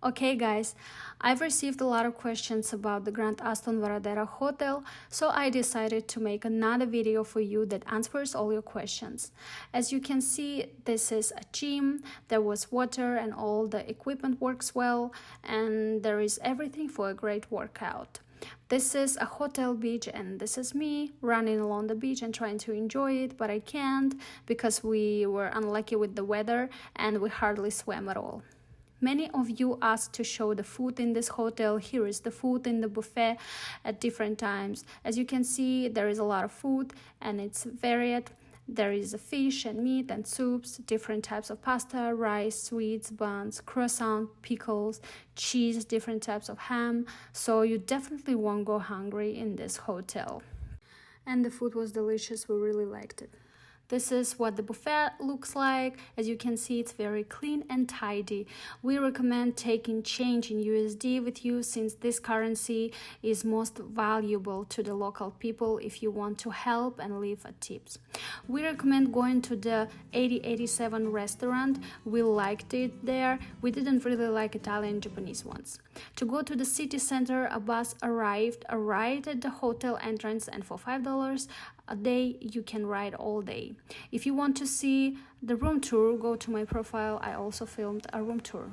Okay guys, I've received a lot of questions about the Grand Aston Varadero hotel, so I decided to make another video for you that answers all your questions. As you can see, this is a gym, there was water and all the equipment works well, and there is everything for a great workout. This is a hotel beach and this is me running along the beach and trying to enjoy it, but I can't because we were unlucky with the weather and we hardly swam at all. Many of you asked to show the food in this hotel. Here is the food in the buffet at different times. As you can see, there is a lot of food and it's varied. There is a fish and meat and soups, different types of pasta, rice, sweets, buns, croissant, pickles, cheese, different types of ham. So you definitely won't go hungry in this hotel. And the food was delicious. We really liked it. This is what the buffet looks like. As you can see, it's very clean and tidy. We recommend taking change in USD with you since this currency is most valuable to the local people if you want to help and leave a tips. We recommend going to the 8087 restaurant. We liked it there. We didn't really like Italian and Japanese ones. To go to the city center, a bus arrived right at the hotel entrance, and for $5 a day you can ride all day. If you want to see the room tour, go to my profile. I also filmed a room tour.